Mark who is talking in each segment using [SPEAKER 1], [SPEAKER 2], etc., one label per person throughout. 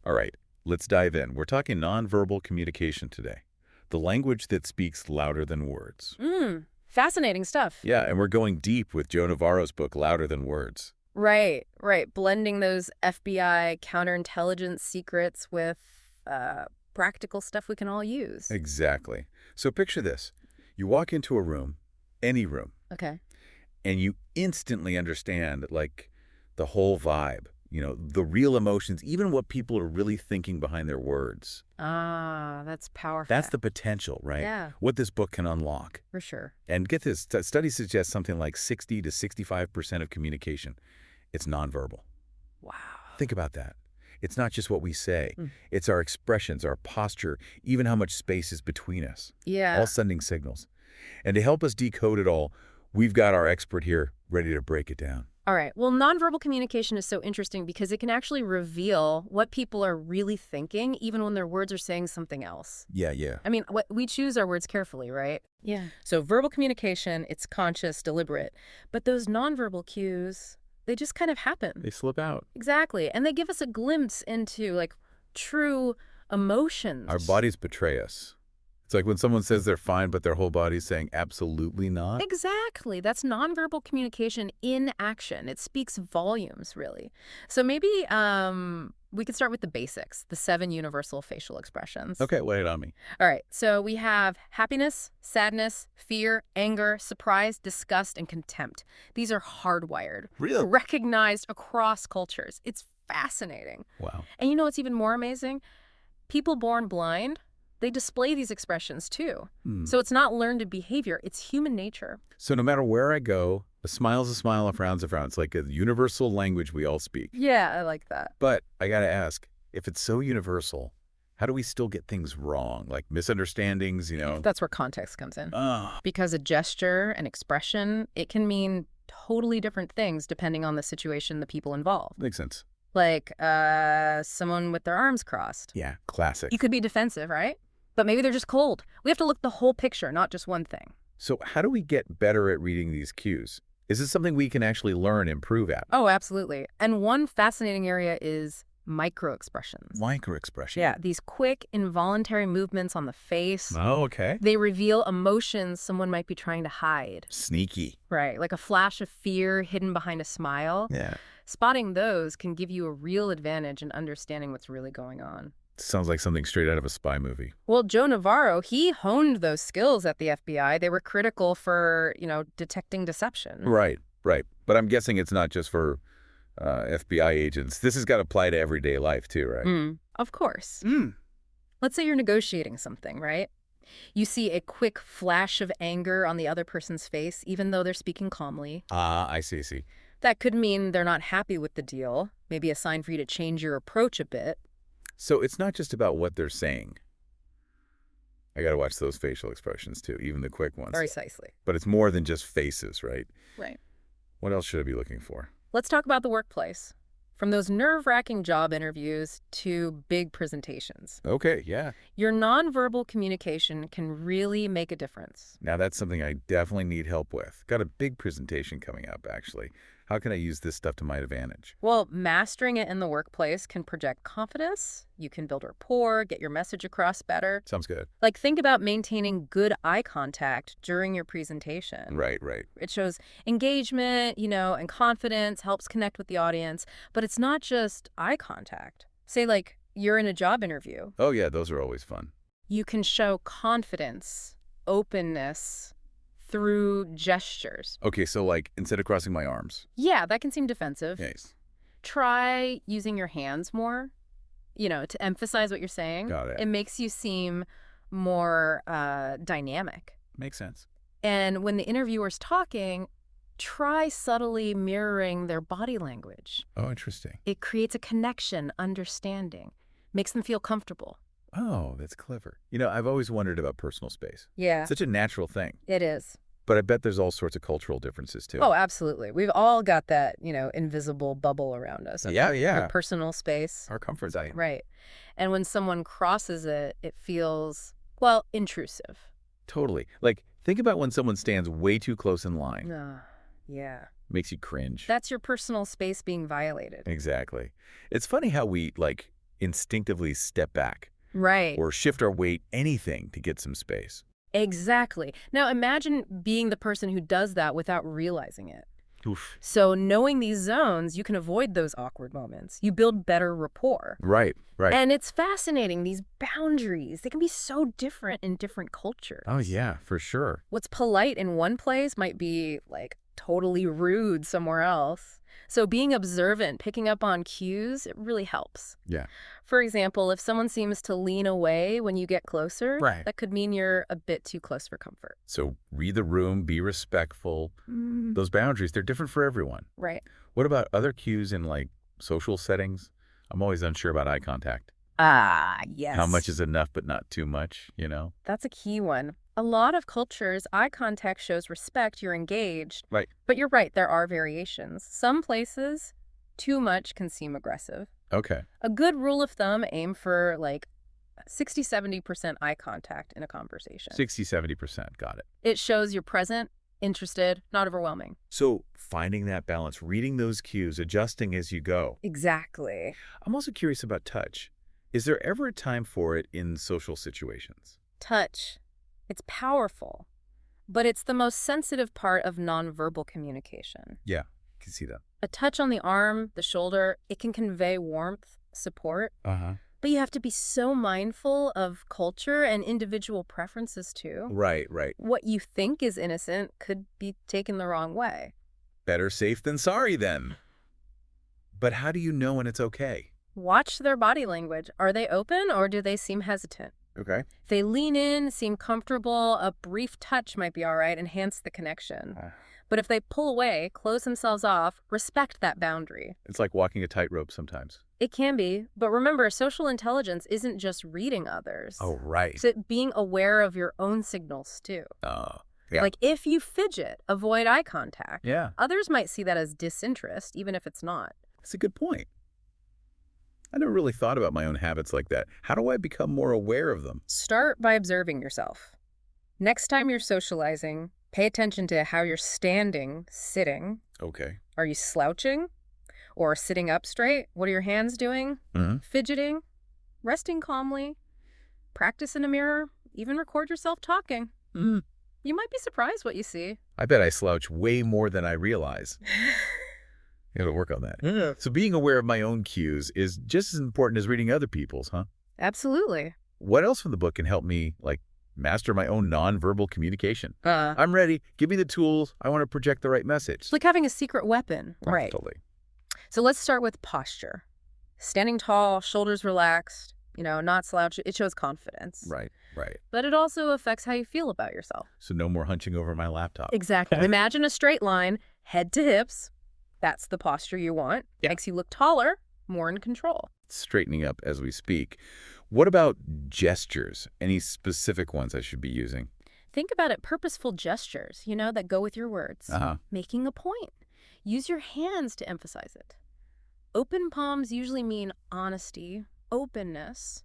[SPEAKER 1] All right, let's dive in. We're talking nonverbal communication today. The language that speaks louder than words.
[SPEAKER 2] Fascinating stuff.
[SPEAKER 1] Yeah, and we're going deep with Joe Navarro's book, Louder Than Words.
[SPEAKER 2] Right, right. Blending those FBI counterintelligence secrets with practical stuff we can all use.
[SPEAKER 1] Exactly. So picture this. You walk into a room, any room,
[SPEAKER 2] Okay.
[SPEAKER 1] and you instantly understand, like, the whole vibe, the real emotions, even what people are really thinking behind their words.
[SPEAKER 2] Ah, that's powerful.
[SPEAKER 1] That's the potential, right?
[SPEAKER 2] Yeah,
[SPEAKER 1] What this book can unlock.
[SPEAKER 2] for sure.
[SPEAKER 1] And get this, studies suggest something like 60 to 65% of communication, it's nonverbal.
[SPEAKER 2] Wow.
[SPEAKER 1] Think about that. It's not just what we say.
[SPEAKER 2] Mm.
[SPEAKER 1] It's our expressions, our posture, even how much space is between us.
[SPEAKER 2] Yeah.
[SPEAKER 1] All sending signals. And to help us decode it all, we've got our expert here ready to break it down.
[SPEAKER 2] All right. Well, nonverbal communication is so interesting because it can actually reveal what people are really thinking, even when their words are saying something else.
[SPEAKER 1] Yeah.
[SPEAKER 2] I mean, we choose our words carefully, right? Yeah. So verbal communication, it's conscious, deliberate. But those nonverbal cues, they just kind of happen.
[SPEAKER 1] They slip out.
[SPEAKER 2] Exactly. And they give us a glimpse into, like, true emotions.
[SPEAKER 1] Our bodies betray us. It's like when someone says they're fine, but their whole body's saying absolutely not.
[SPEAKER 2] Exactly. That's nonverbal communication in action. It speaks volumes, really. So maybe we could start with the basics, the 7 universal facial expressions.
[SPEAKER 1] Okay, lay it on me.
[SPEAKER 2] All right. So we have happiness, sadness, fear, anger, surprise, disgust, and contempt. These are hardwired,
[SPEAKER 1] Really?
[SPEAKER 2] recognized across cultures. It's fascinating.
[SPEAKER 1] Wow.
[SPEAKER 2] And you know what's even more amazing? People born blind, they display these expressions too. So it's not learned behavior, it's human nature.
[SPEAKER 1] So no matter where I go, a smile's a smile, a frown's a frown. It's like a universal language we all speak.
[SPEAKER 2] Yeah, I like that.
[SPEAKER 1] But I gotta ask, if it's so universal, how do we still get things wrong? Like misunderstandings,
[SPEAKER 2] That's where context comes in.
[SPEAKER 1] Ah,
[SPEAKER 2] Because a gesture, an expression, it can mean totally different things depending on the situation, the people involved.
[SPEAKER 1] makes sense.
[SPEAKER 2] Like someone with their arms crossed.
[SPEAKER 1] Yeah, classic.
[SPEAKER 2] You could be defensive, right? But maybe they're just cold. We have to look at the whole picture, not just one thing.
[SPEAKER 1] So how do we get better at reading these cues? Is this something we can actually learn, improve at?
[SPEAKER 2] Oh, absolutely. And one fascinating area is microexpressions.
[SPEAKER 1] Microexpression.
[SPEAKER 2] Yeah, these quick, involuntary movements on the face.
[SPEAKER 1] Oh, okay.
[SPEAKER 2] They reveal emotions someone might be trying to hide.
[SPEAKER 1] Sneaky.
[SPEAKER 2] Right, like a flash of fear hidden behind a smile.
[SPEAKER 1] Yeah.
[SPEAKER 2] Spotting those can give you a real advantage in understanding what's really going on.
[SPEAKER 1] Sounds like something straight out of a spy movie.
[SPEAKER 2] Well, Joe Navarro, he honed those skills at the FBI. They were critical for, detecting deception.
[SPEAKER 1] Right. But I'm guessing it's not just for FBI agents. This has got to apply to everyday life too, right?
[SPEAKER 2] Of course. Let's say you're negotiating something, right? You see a quick flash of anger on the other person's face, even though they're speaking calmly.
[SPEAKER 1] I see.
[SPEAKER 2] That could mean they're not happy with the deal, maybe a sign for you to change your approach a bit.
[SPEAKER 1] So it's not just about what they're saying. I got to watch those facial expressions too, even the quick ones.
[SPEAKER 2] Precisely.
[SPEAKER 1] But it's more than just faces, right?
[SPEAKER 2] Right.
[SPEAKER 1] What else should I be looking for?
[SPEAKER 2] Let's talk about the workplace. From those nerve-wracking job interviews to big presentations.
[SPEAKER 1] Okay, yeah.
[SPEAKER 2] Your nonverbal communication can really make a difference.
[SPEAKER 1] Now that's something I definitely need help with. Got a big presentation coming up, actually. How can I use this stuff to my advantage?
[SPEAKER 2] Well, mastering it in the workplace can project confidence. You can build rapport, get your message across better.
[SPEAKER 1] Sounds good.
[SPEAKER 2] Like, think about maintaining good eye contact during your presentation.
[SPEAKER 1] Right.
[SPEAKER 2] It shows engagement, and confidence, helps connect with the audience. But it's not just eye contact. Say, like, you're in a job interview.
[SPEAKER 1] Oh, yeah, those are always fun.
[SPEAKER 2] You can show confidence, openness through gestures.
[SPEAKER 1] Okay, so like instead of crossing my arms.
[SPEAKER 2] Yeah, that can seem defensive.
[SPEAKER 1] Yes.
[SPEAKER 2] Try using your hands more, to emphasize what you're saying.
[SPEAKER 1] Got it.
[SPEAKER 2] It makes you seem more dynamic.
[SPEAKER 1] Makes sense.
[SPEAKER 2] And when the interviewer's talking, try subtly mirroring their body language.
[SPEAKER 1] Oh, interesting.
[SPEAKER 2] It creates a connection, understanding, makes them feel comfortable.
[SPEAKER 1] Oh, that's clever. I've always wondered about personal space.
[SPEAKER 2] Yeah,
[SPEAKER 1] Such a natural thing.
[SPEAKER 2] it is.
[SPEAKER 1] But I bet there's all sorts of cultural differences too.
[SPEAKER 2] Oh, absolutely. We've all got that, invisible bubble around us.
[SPEAKER 1] Yeah.
[SPEAKER 2] Our personal space.
[SPEAKER 1] Our comfort zone.
[SPEAKER 2] Right. And when someone crosses it, it feels, well, intrusive.
[SPEAKER 1] Totally. Like, think about when someone stands way too close in line.
[SPEAKER 2] Yeah.
[SPEAKER 1] Makes you cringe.
[SPEAKER 2] That's your personal space being violated.
[SPEAKER 1] Exactly. It's funny how we, instinctively step back
[SPEAKER 2] Right.
[SPEAKER 1] or shift our weight, anything to get some space.
[SPEAKER 2] Exactly. Now imagine being the person who does that without realizing it.
[SPEAKER 1] Oof.
[SPEAKER 2] So knowing these zones, you can avoid those awkward moments. You build better rapport.
[SPEAKER 1] Right, right.
[SPEAKER 2] And it's fascinating, these boundaries. They can be so different in different
[SPEAKER 1] Oh,
[SPEAKER 2] cultures.
[SPEAKER 1] yeah, for sure.
[SPEAKER 2] What's polite in one place might be like totally rude somewhere else. So being observant, picking up on cues, it really helps.
[SPEAKER 1] Yeah.
[SPEAKER 2] For example, if someone seems to lean away when you get closer,
[SPEAKER 1] Right.
[SPEAKER 2] that could mean you're a bit too close for comfort.
[SPEAKER 1] So read the room, be respectful. Those boundaries, they're different for everyone.
[SPEAKER 2] Right.
[SPEAKER 1] What about other cues in like social settings? I'm always unsure about eye contact.
[SPEAKER 2] Ah, yes.
[SPEAKER 1] How much is enough, but not too much,
[SPEAKER 2] That's a key one. A lot of cultures, eye contact shows respect, you're engaged.
[SPEAKER 1] Right.
[SPEAKER 2] But you're right, there are variations. Some places, too much can seem aggressive.
[SPEAKER 1] Okay.
[SPEAKER 2] A good rule of thumb, aim for like 60–70% eye contact in a conversation.
[SPEAKER 1] 60–70%. Got it.
[SPEAKER 2] It shows you're present, interested, not overwhelming.
[SPEAKER 1] So finding that balance, reading those cues, adjusting as you go.
[SPEAKER 2] Exactly.
[SPEAKER 1] I'm also curious about touch. Is there ever a time for it in social situations?
[SPEAKER 2] Touch. It's powerful, but it's the most sensitive part of nonverbal communication.
[SPEAKER 1] Yeah, I can see that.
[SPEAKER 2] A touch on the arm, the shoulder, it can convey warmth, support,
[SPEAKER 1] Uh-huh.
[SPEAKER 2] but you have to be so mindful of culture and individual preferences too.
[SPEAKER 1] Right, right.
[SPEAKER 2] What you think is innocent could be taken the wrong way.
[SPEAKER 1] Better safe than sorry then. But how do you know when it's okay?
[SPEAKER 2] Watch their body language. Are they open or do they seem hesitant?
[SPEAKER 1] Okay.
[SPEAKER 2] If they lean in, seem comfortable, a brief touch might be all right, enhance the connection. But if they pull away, close themselves off, respect that boundary.
[SPEAKER 1] It's like walking a tightrope sometimes.
[SPEAKER 2] It can be, but remember, social intelligence isn't just reading others.
[SPEAKER 1] Oh, right.
[SPEAKER 2] It's being aware of your own signals, too.
[SPEAKER 1] Oh, yeah.
[SPEAKER 2] Like, if you fidget, avoid eye contact.
[SPEAKER 1] Yeah,
[SPEAKER 2] Others might see that as disinterest, even if it's not.
[SPEAKER 1] that's a good point. I never really thought about my own habits like that. How do I become more aware of them?
[SPEAKER 2] Start by observing yourself. Next time you're socializing, pay attention to how you're standing, sitting.
[SPEAKER 1] Okay.
[SPEAKER 2] Are you slouching? Or sitting up straight? What are your hands doing? Fidgeting? Resting calmly? Practice in a mirror? Even record yourself talking. You might be surprised what you see.
[SPEAKER 1] I bet I slouch way more than I realize. I gotta work on that.
[SPEAKER 2] Yeah.
[SPEAKER 1] So being aware of my own cues is just as important as reading other people's, huh?
[SPEAKER 2] Absolutely.
[SPEAKER 1] What else from the book can help me, like, master my own nonverbal communication? I'm ready. Give me the tools. I want to project the right message.
[SPEAKER 2] It's like having a secret weapon. Right.
[SPEAKER 1] Totally.
[SPEAKER 2] So let's start with posture. Standing tall, shoulders relaxed, not slouch. It shows confidence.
[SPEAKER 1] Right, right.
[SPEAKER 2] But it also affects how you feel about yourself.
[SPEAKER 1] So no more hunching over my laptop.
[SPEAKER 2] Exactly. Imagine a straight line, head to hips. That's the posture you want.
[SPEAKER 1] Yeah.
[SPEAKER 2] Makes you look taller, more in control.
[SPEAKER 1] Straightening up as we speak. What about gestures? Any specific ones I should be using?
[SPEAKER 2] Think about it, purposeful gestures, that go with your words. Making a point. Use your hands to emphasize it. Open palms usually mean honesty, openness,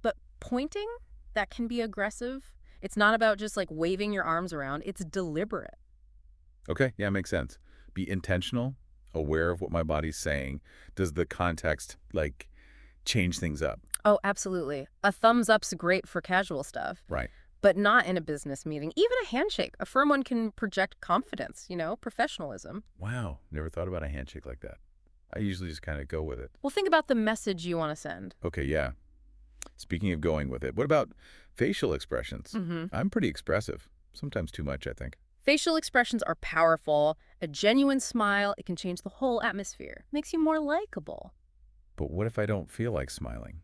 [SPEAKER 2] but pointing, that can be aggressive. It's not about just like waving your arms around. It's deliberate.
[SPEAKER 1] Okay, yeah, makes sense. Be intentional, aware of what my body's saying. Does the context, like, change things up?
[SPEAKER 2] Oh, absolutely. A thumbs up's great for casual stuff.
[SPEAKER 1] Right.
[SPEAKER 2] But not in a business meeting. Even a handshake. A firm one can project confidence, professionalism.
[SPEAKER 1] Wow, never thought about a handshake like that. I usually just kind of go with it.
[SPEAKER 2] Well, think about the message you want to send.
[SPEAKER 1] Okay, yeah. Speaking of going with it, what about facial expressions? I'm pretty expressive. Sometimes too much, I think.
[SPEAKER 2] Facial expressions are powerful. A genuine smile, it can change the whole atmosphere. Makes you more likable.
[SPEAKER 1] But what if I don't feel like smiling?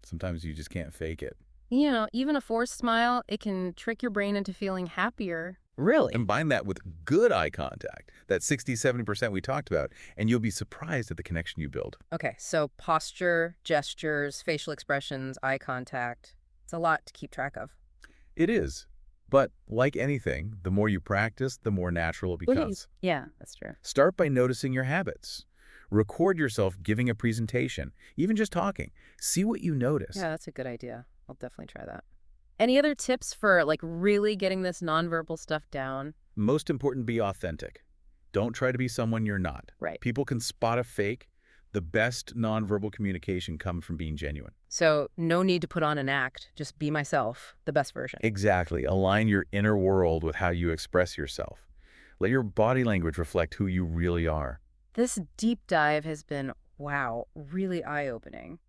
[SPEAKER 1] Sometimes you just can't fake it.
[SPEAKER 2] Even a forced smile, it can trick your brain into feeling happier.
[SPEAKER 1] Really? Combine that with good eye contact, that 60–70% we talked about, and you'll be surprised at the connection you build.
[SPEAKER 2] Okay, so posture, gestures, facial expressions, eye contact. It's a lot to keep track of.
[SPEAKER 1] It is. But like anything, the more you practice, the more natural it becomes.
[SPEAKER 2] Yeah, that's true.
[SPEAKER 1] Start by noticing your habits. Record yourself giving a presentation, even just talking. See what you notice.
[SPEAKER 2] Yeah, that's a good idea. I'll definitely try that. Any other tips for like really getting this nonverbal stuff down?
[SPEAKER 1] Most important, be authentic. Don't try to be someone you're not.
[SPEAKER 2] Right.
[SPEAKER 1] People can spot a fake, The best nonverbal communication comes from being genuine.
[SPEAKER 2] So no need to put on an act. Just be myself, the best version.
[SPEAKER 1] Exactly. Align your inner world with how you express yourself. Let your body language reflect who you really are.
[SPEAKER 2] This deep dive has been, wow, really eye-opening.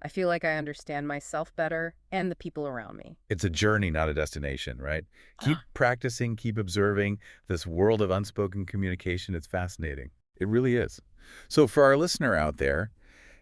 [SPEAKER 2] I feel like I understand myself better and the people around me.
[SPEAKER 1] It's a journey, not a destination, right? Keep practicing, keep observing this world of unspoken communication. It's fascinating. It really is. So for our listener out there,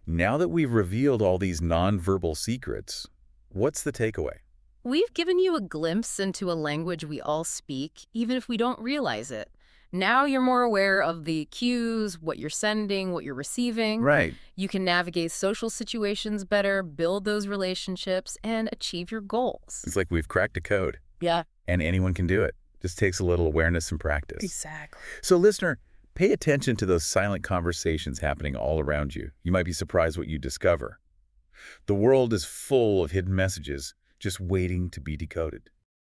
[SPEAKER 1] now that we've revealed all these nonverbal secrets, what's the takeaway?
[SPEAKER 2] We've given you a glimpse into a language we all speak, even if we don't realize it. Now you're more aware of the cues, what you're sending, what you're receiving.
[SPEAKER 1] Right.
[SPEAKER 2] You can navigate social situations better, build those relationships, and achieve your goals.
[SPEAKER 1] It's like we've cracked a code,
[SPEAKER 2] Yeah,
[SPEAKER 1] and anyone can do it. Just takes a little awareness and practice.
[SPEAKER 2] exactly.
[SPEAKER 1] So listener, pay attention to those silent conversations happening all around you. You might be surprised what you discover. The world is full of hidden messages just waiting to be decoded.